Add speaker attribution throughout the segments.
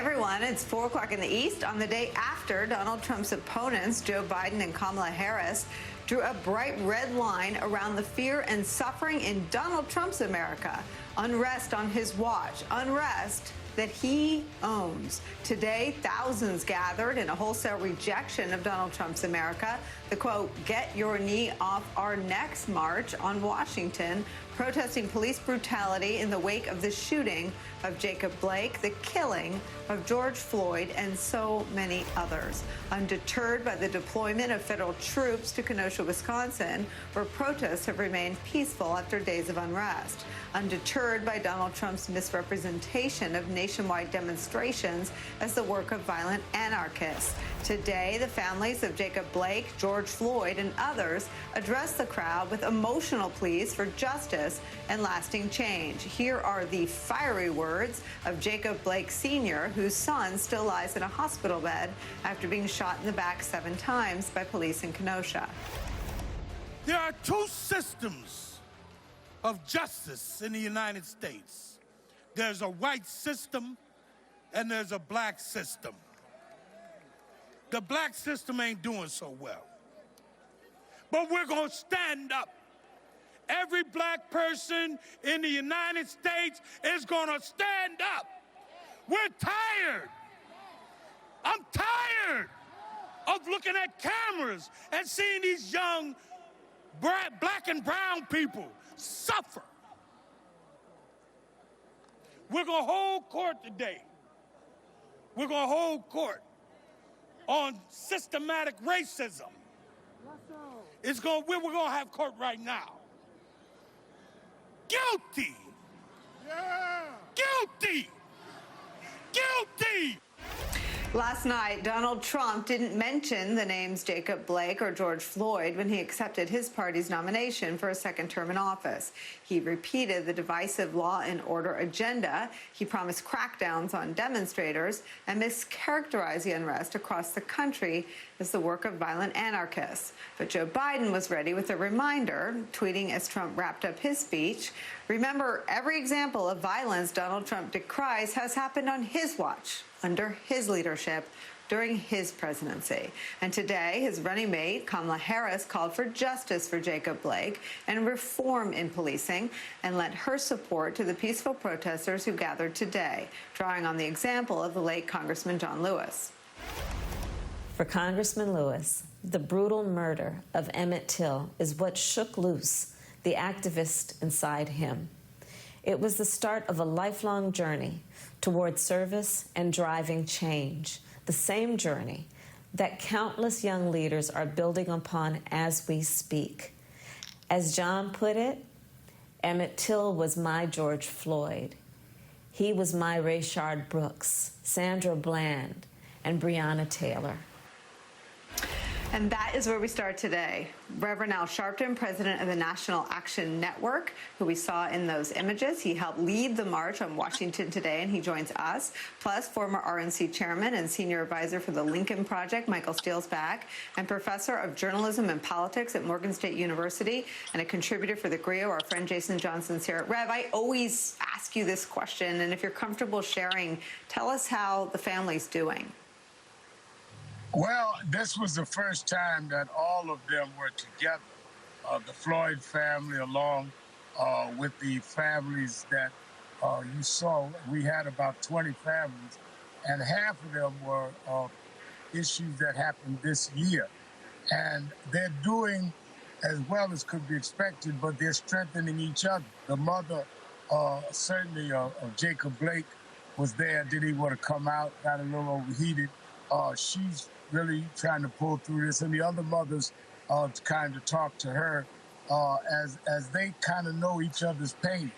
Speaker 1: everyone. It's 4 o'clock in the East on the day after Donald Trump's opponents, Joe Biden and Kamala Harris, drew a bright red line around the fear and suffering in Donald Trump's America. Unrest on his watch. Unrest that he owns. Today, thousands gathered in a wholesale rejection of Donald Trump's America. The quote, "Get your knee off our necks" march on Washington, protesting police brutality in the wake of the shooting of Jacob Blake, the killing of George Floyd, and so many others. Undeterred by the deployment of federal troops to Kenosha, Wisconsin, where protests have remained peaceful after days of unrest. Undeterred by Donald Trump's misrepresentation of nationwide demonstrations as the work of violent anarchists. Today, the families of Jacob Blake, George Floyd, and others addressed the crowd with emotional pleas for justice and lasting change. Here are the fiery words of Jacob Blake Sr., whose son still lies in a hospital bed after being shot in the back 7 times by police in Kenosha.
Speaker 2: There are 2 systems of justice in the United States. There's a white system and there's a black system. The black system ain't doing so well. But we're going to stand up. Every black person in the United States is going to stand up. We're tired. I'm tired of looking at cameras and seeing these young black and brown people suffer. We're going to hold court today. We're going to hold court on systematic racism. We're going to have court right now. Guilty. Yeah. Guilty. Guilty.
Speaker 1: Last night, Donald Trump didn't mention the names Jacob Blake or George Floyd when he accepted his party's nomination for a second term in office. He repeated the divisive law and order agenda. He promised crackdowns on demonstrators and mischaracterized the unrest across the country as the work of violent anarchists. But Joe Biden was ready with a reminder, tweeting as Trump wrapped up his speech, "Remember, every example of violence Donald Trump decries has happened on his watch, under his leadership, during his presidency." And today, his running mate, Kamala Harris, called for justice for Jacob Blake and reform in policing and lent her support to the peaceful protesters who gathered today, drawing on the example of the late Congressman John Lewis.
Speaker 3: For Congressman Lewis, the brutal murder of Emmett Till is what shook loose the activist inside him. It was the start of a lifelong journey toward service and driving change, the same journey that countless young leaders are building upon as we speak. As John put it, Emmett Till was my George Floyd. He was my Rayshard Brooks, Sandra Bland, and Breonna Taylor.
Speaker 1: And that is where we start today. Reverend Al Sharpton, president of the National Action Network, who we saw in those images. He helped lead the march on Washington today, and he joins us. Plus, former RNC chairman and senior advisor for the Lincoln Project, Michael Steele's back, and professor of journalism and politics at Morgan State University, and a contributor for the Griot, our friend Jason Johnson's here. Rev, I always ask you this question, and if you're comfortable sharing, tell us how the family's doing.
Speaker 4: Well, this was the first time that all of them were together, the Floyd family along with the families that you saw. We had about 20 families, and half of them were issues that happened this year. And they're doing as well as could be expected, but they're strengthening each other. The mother, certainly of Jacob Blake, was there, didn't even want to come out, got a little overheated. She's really trying to pull through this, and the other mothers kind of talk to her as they kind of know each other's pain.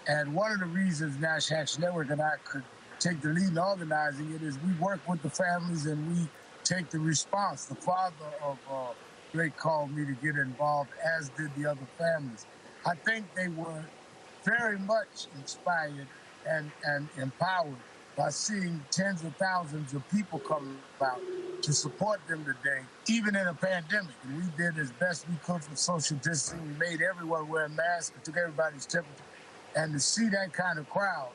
Speaker 4: And one of the reasons National Action Network and I could take the lead in organizing it is we work with the families and we take the response. The father of Blake called me to get involved, as did the other families. I think they were very much inspired and empowered by seeing tens of thousands of people come out to support them today, even in a pandemic. And we did as best we could for social distancing. We made everyone wear masks, took everybody's temperature. And to see that kind of crowd,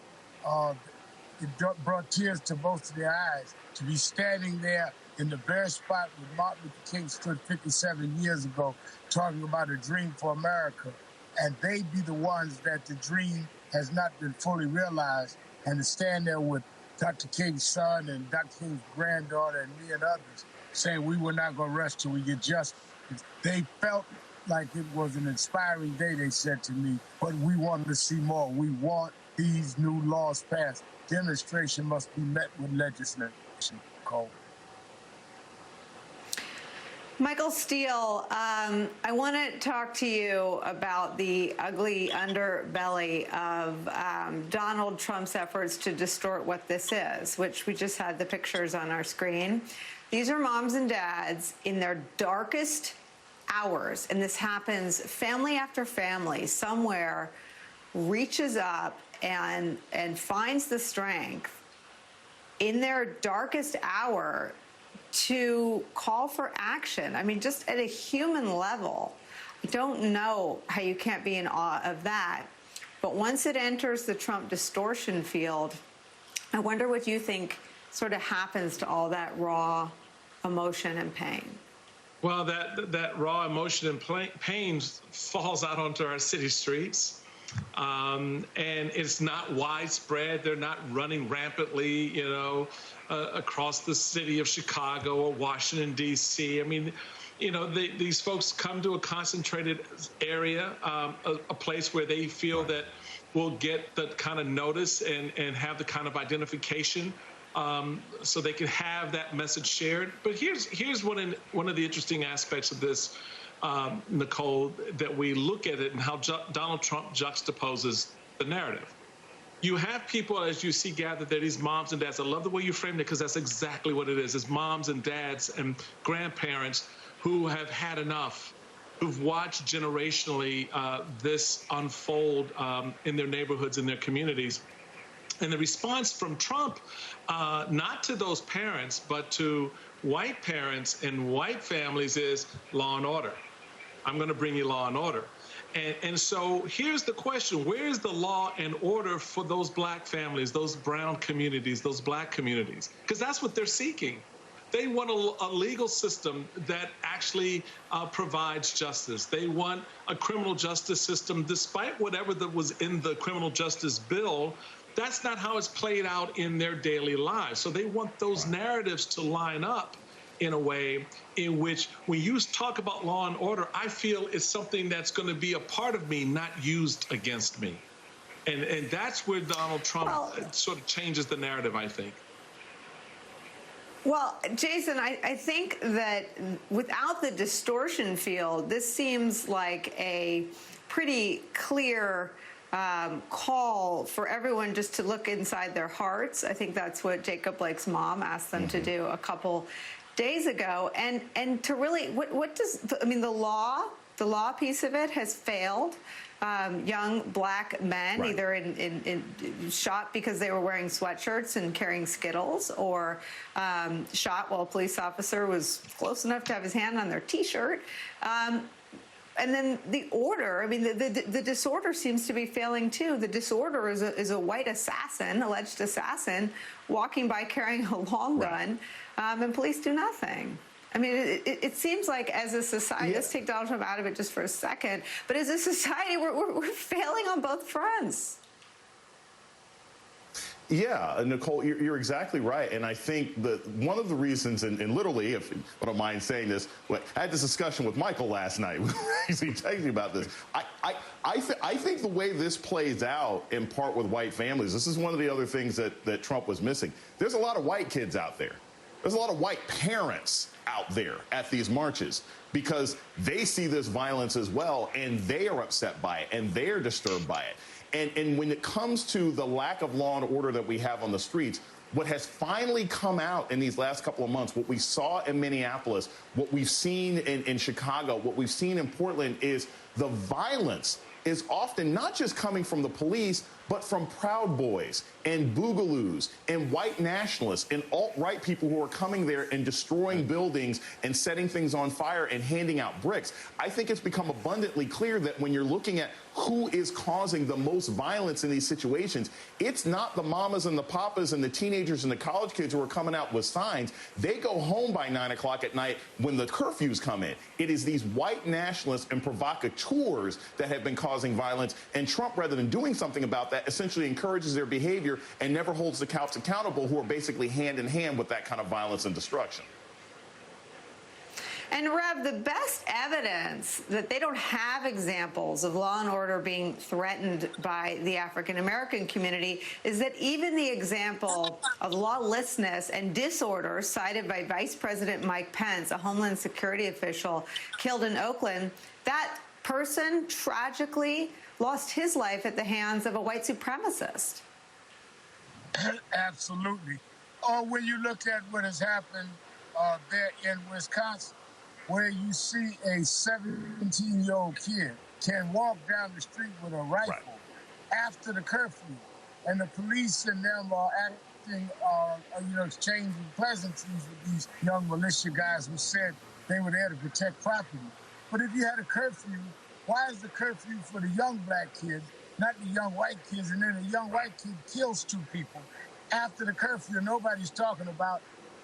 Speaker 4: brought tears to both of their eyes to be standing there in the very spot where Martin Luther King stood 57 years ago talking about a dream for America. And they be the ones that the dream has not been fully realized. And to stand there with Dr. King's son and Dr. King's granddaughter and me and others saying we were not going to rest till we get justice. They felt like it was an inspiring day, they said to me, but we wanted to see more. We want these new laws passed. Demonstration must be met with legislation, Cole.
Speaker 1: Michael Steele, I want to talk to you about the ugly underbelly of Donald Trump's efforts to distort what this is, which we just had the pictures on our screen. These are moms and dads in their darkest hours, and this happens family after family somewhere reaches up and finds the strength in their darkest hour to call for action. I mean, just at a human level, I don't know how you can't be in awe of that. But once it enters the Trump distortion field, I wonder what you think sort of happens to all that raw emotion and pain.
Speaker 5: Well, that raw emotion and pain falls out onto our city streets. And it's not widespread. They're not running rampantly, across the city of Chicago or Washington, D.C. I mean, these folks come to a concentrated area, a place where they feel that will get the kind of notice and have the kind of identification so they can have that message shared. But here's one of the interesting aspects of this, Nicole, that we look at it and how Donald Trump juxtaposes the narrative. You have people, as you see gathered there, these moms and dads. I love the way you framed it because that's exactly what it is. It's moms and dads and grandparents who have had enough, who've watched generationally this unfold in their neighborhoods, in their communities. And the response from Trump, not to those parents, but to white parents and white families is law and order. I'm going to bring you law and order. And so here's the question. Where is the law and order for those black families, those brown communities, those black communities? Because that's what they're seeking. They want a legal system that actually provides justice. They want a criminal justice system, despite whatever that was in the criminal justice bill. That's not how it's played out in their daily lives. So they want those narratives to line up in a way in which when you talk about law and order, I feel it's something that's going to be a part of me, not used against me. And that's where Donald Trump sort of changes the narrative, I think.
Speaker 1: Well, Jason, I think that without the distortion field, this seems like a pretty clear call for everyone just to look inside their hearts. I think that's what Jacob Blake's mom asked them to do a couple days ago, and to really, what does, I mean, the law piece of it has failed. Young black men, either in shot because they were wearing sweatshirts and carrying Skittles, or shot while a police officer was close enough to have his hand on their T-shirt. And then the order, I mean, the disorder seems to be failing too. The disorder is a white assassin, alleged assassin, walking by carrying a long gun, and police do nothing. I mean, it seems like as a society, let's take Donald Trump out of it just for a second, but as a society, we're failing on both fronts.
Speaker 6: Yeah, Nicole, you're exactly right. And I think that one of the reasons, and literally, if you don't mind saying this, I had this discussion with Michael last night. He's texting me about this. I think the way this plays out, in part with white families, this is one of the other things that Trump was missing. There's a lot of white kids out there. There's a lot of white parents out there at these marches because they see this violence as well, and they are upset by it, and they're disturbed by it. And when it comes to the lack of law and order that we have on the streets, what has finally come out in these last couple of months, what we saw in Minneapolis, what we've seen in Chicago, what we've seen in Portland is the violence is often not just coming from the police, but from Proud Boys and Boogaloos and white nationalists and alt-right people who are coming there and destroying buildings and setting things on fire and handing out bricks. I think it's become abundantly clear that when you're looking at who is causing the most violence in these situations, it's not the mamas and the papas and the teenagers and the college kids who are coming out with signs. They go home by 9 o'clock at night when the curfews come in. It is these white nationalists and provocateurs that have been causing violence, and Trump, rather than doing something about that, essentially encourages their behavior and never holds the cops accountable who are basically hand in hand with that kind of violence and destruction.
Speaker 1: And Rev, the best evidence that they don't have examples of law and order being threatened by the African-American community is that even the example of lawlessness and disorder cited by Vice President Mike Pence, a Homeland Security official killed in Oakland, that person tragically lost his life at the hands of a white supremacist.
Speaker 4: Absolutely. Or when you look at what has happened there in Wisconsin, where you see a 17-year-old kid can walk down the street with a rifle after the curfew, and the police and them are acting, exchanging pleasantries with these young militia guys who said they were there to protect property. But if you had a curfew, why is the curfew for the young black kids, not the young white kids, and then the young white kid kills 2 people after the curfew? Nobody's talking about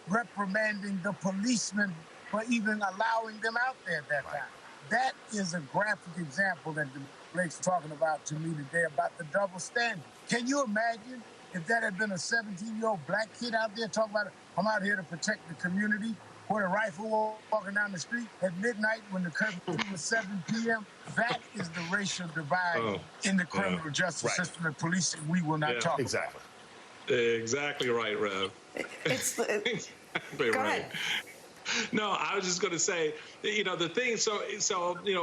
Speaker 4: reprimanding the policemen for even allowing them out there at that time. That is a graphic example that Blake's talking about to me today about the double standard. Can you imagine if that had been a 17-year-old black kid out there talking about, I'm out here to protect the community, with a rifle walking down the street at midnight when the curfew was 7 p.m.? That is the racial divide in the criminal justice system and policing we will not talk about.
Speaker 5: Exactly right, Rev.
Speaker 1: Go ahead.
Speaker 5: No, I was just going to say, the thing,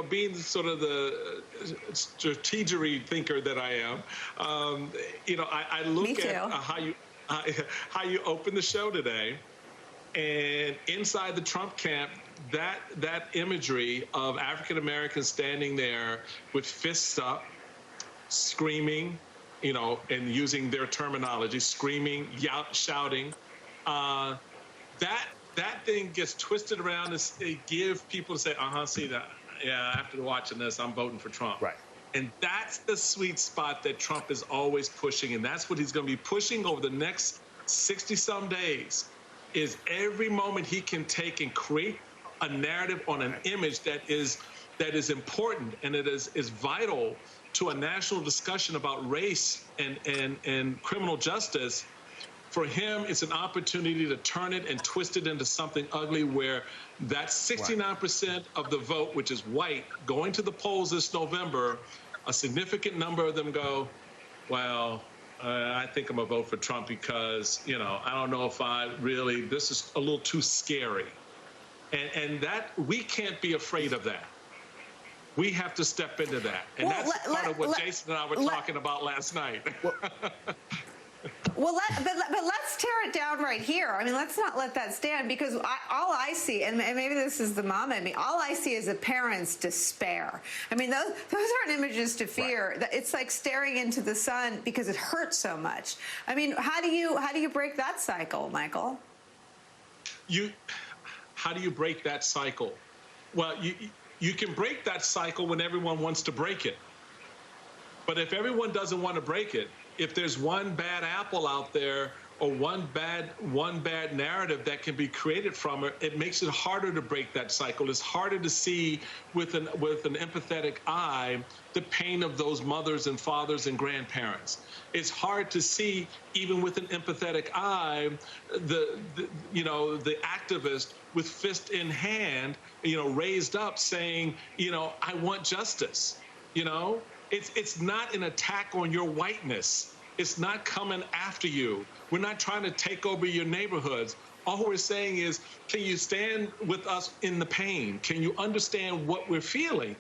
Speaker 5: being sort of the strategery thinker that I am, I look at how you open the show today, and inside the Trump camp, that imagery of African Americans standing there with fists up, screaming, and using their terminology, screaming, shouting, that thing gets twisted around to give people to say, see that. Yeah, after watching this, I'm voting for Trump.
Speaker 6: Right.
Speaker 5: And that's the sweet spot that Trump is always pushing. And that's what he's going to be pushing over the next 60-some days, is every moment he can take and create a narrative on an image that is important and it is vital to a national discussion about race and criminal justice. For him, it's an opportunity to turn it and twist it into something ugly where that 69% of the vote, which is white, going to the polls this November, a significant number of them go, well, I think I'm going to vote for Trump because, I don't know if this is a little too scary. And that, we can't be afraid of that. We have to step into that. And that's part of what Jason and I were talking about last night.
Speaker 1: Well, but let's tear it down right here. I mean, let's not let that stand, because all I see, and maybe this is the mom in me, all I see is a parent's despair. I mean, those aren't images to fear. Right. It's like staring into the sun because it hurts so much. I mean, how do you break that cycle, Michael?
Speaker 5: How do you break that cycle? Well, you can break that cycle when everyone wants to break it. But if everyone doesn't want to break it, if there's one bad apple out there or one bad narrative that can be created from it, it makes it harder to break that cycle. It's harder to see with an empathetic eye the pain of those mothers and fathers and grandparents. It's hard to see, even with an empathetic eye, the activist with fist in hand, raised up saying, I want justice. It's not an attack on your whiteness. It's not coming after you. We're not trying to take over your neighborhoods. All we're saying is, can you stand with us in the pain? Can you understand what we're feeling?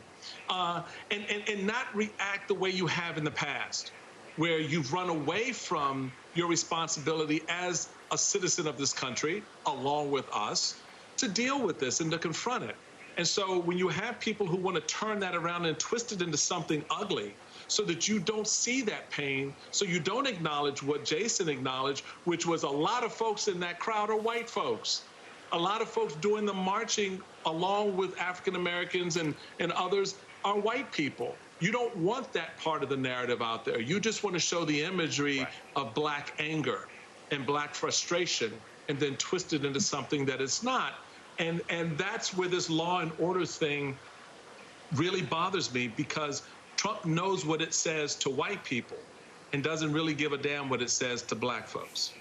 Speaker 5: And not react the way you have in the past, where you've run away from your responsibility as a citizen of this country, along with us, to deal with this and to confront it. And so when you have people who want to turn that around and twist it into something ugly, so that you don't see that pain, so you don't acknowledge what Jason acknowledged, which was a lot of folks in that crowd are white folks. A lot of folks doing the marching along with African Americans and others are white people. You don't want that part of the narrative out there. You just want to show the imagery of black anger and black frustration and then twist it into something that it's not. And that's where this law and order thing really bothers me, because Trump knows what it says to white people and doesn't really give a damn what it says to black folks.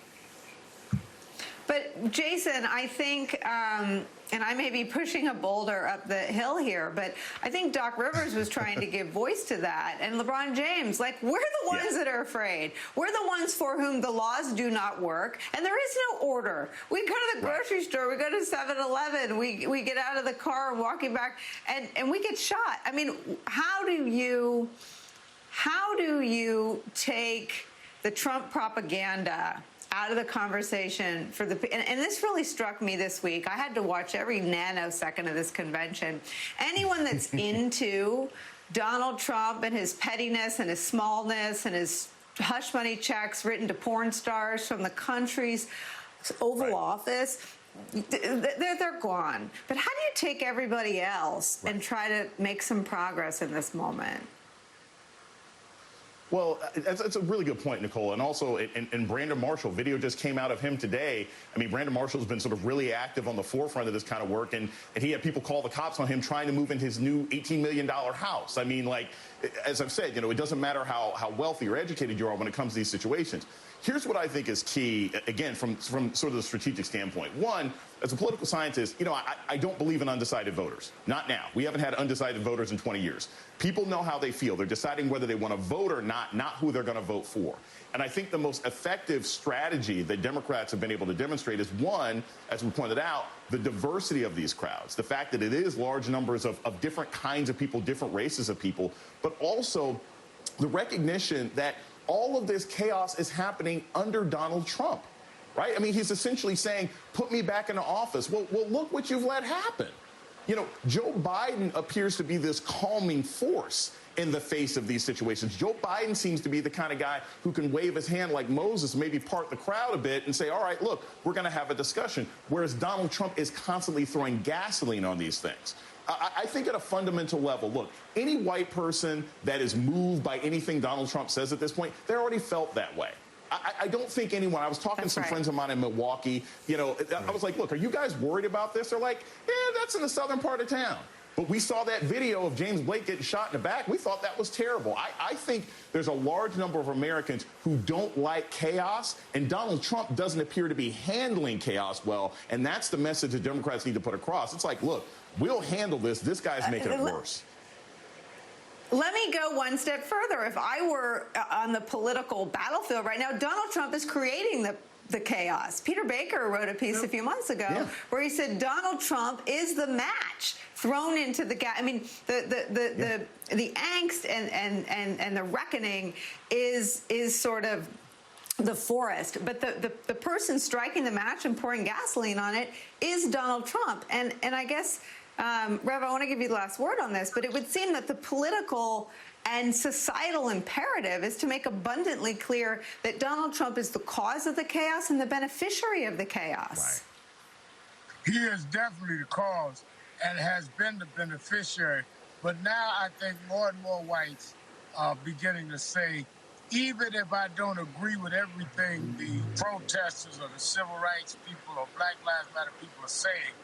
Speaker 1: But Jason, I think, and I may be pushing a boulder up the hill here, but I think Doc Rivers was trying to give voice to that. And LeBron James, like, we're the ones that are afraid. We're the ones for whom the laws do not work, and there is no order. We go to the grocery store, we go to 7-Eleven, we get out of the car and walking back, and we get shot. I mean, how do you take the Trump propaganda out of the conversation for the, and this really struck me this week. I had to watch every nanosecond of this convention. Anyone that's into Donald Trump and his pettiness and his smallness and his hush money checks written to porn stars from the country's Oval Office, they're gone. But how do you take everybody else and try to make some progress in this moment?
Speaker 6: Well, that's a really good point, Nicole. And also, and Brandon Marshall, video just came out of him today. I mean, Brandon Marshall's been sort of really active on the forefront of this kind of work, and he had people call the cops on him trying to move in his new $18 million house. I mean, like, as I've said, you know, it doesn't matter how wealthy or educated you are when it comes to these situations. Here's what I think is key, again, from sort of the strategic standpoint. One, as a political scientist, you know, I don't believe in undecided voters. Not now. We haven't had undecided voters in 20 years. People know how they feel. They're deciding whether they want to vote or not who they're going to vote for. And I think the most effective strategy that Democrats have been able to demonstrate is, one, as we pointed out, the diversity of these crowds, the fact that it is large numbers of different kinds of people, different races of people, but also the recognition that all of this chaos is happening under Donald Trump, right? I mean, he's essentially saying, put me back into office. Well, look what you've let happen. You know, Joe Biden appears to be this calming force in the face of these situations. Joe Biden seems to be the kind of guy who can wave his hand like Moses, maybe part the crowd a bit and say, all right, look, we're going to have a discussion. Whereas Donald Trump is constantly throwing gasoline on these things. I think at a fundamental level, look, any white person that is moved by anything Donald Trump says at this point, they already felt that way. I don't think anyone, I was talking to some friends of mine in Milwaukee, you know, I was like, look, are you guys worried about this? They're like, yeah, that's in the southern part of town. But we saw that video of James Blake getting shot in the back. We thought that was terrible. I think there's a large number of Americans who don't like chaos, and Donald Trump doesn't appear to be handling chaos well, and that's the message that Democrats need to put across. It's like, look, we'll handle this. This guy's making it worse.
Speaker 1: Let me go one step further. If I were on the political battlefield right now, Donald Trump is creating the chaos. Peter Baker wrote a piece a few months ago where he said Donald Trump is the match thrown into the I mean, the angst and the reckoning is sort of the forest, but the person striking the match and pouring gasoline on it is Donald Trump. And I guess, Rev, I want to give you the last word on this, but it would seem that the political and societal imperative is to make abundantly clear that Donald Trump is the cause of the chaos and the beneficiary of the chaos.
Speaker 4: Right. He is definitely the cause and has been the beneficiary. But now I think more and more whites are beginning to say, even if I don't agree with everything the protesters or the civil rights people or Black Lives Matter people are saying,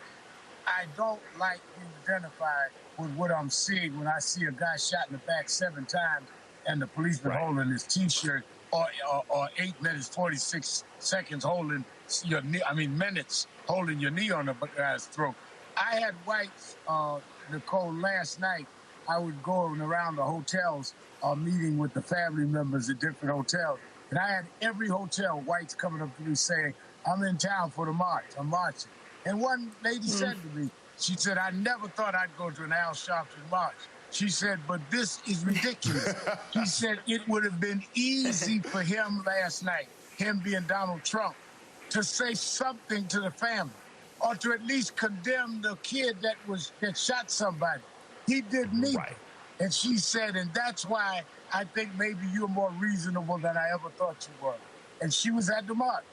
Speaker 4: I don't like being identified with what I'm seeing when I see a guy shot in the back 7 times and the policeman holding his T-shirt, or 8 minutes, 46 seconds holding your knee, minutes holding your knee on the guy's throat. I had whites, Nicole, last night. I would go around the hotels meeting with the family members at different hotels. And I had every hotel whites coming up to me saying, I'm in town for the march. I'm marching. And one lady said to me, she said, I never thought I'd go to an Al Sharpton march. She said, but this is ridiculous. She said it would have been easy for him last night, him being Donald Trump, to say something to the family or to at least condemn the kid that shot somebody. He did neither. And she said, and that's why I think maybe you're more reasonable than I ever thought you were. And she was at the march.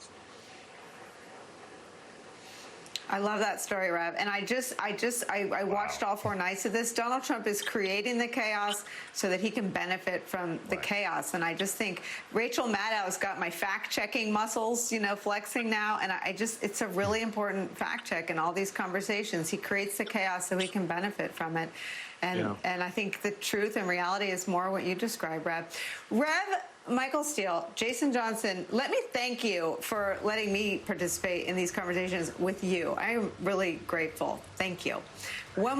Speaker 1: I love that story, Rev. And I watched all 4 nights of this. Donald Trump is creating the chaos so that he can benefit from the chaos. And I just think Rachel Maddow's got my fact-checking muscles, flexing now. And it's a really important fact check in all these conversations. He creates the chaos so he can benefit from it. And I think the truth and reality is more what you described, Rev. Michael Steele, Jason Johnson, let me thank you for letting me participate in these conversations with you. I am really grateful. Thank you. When we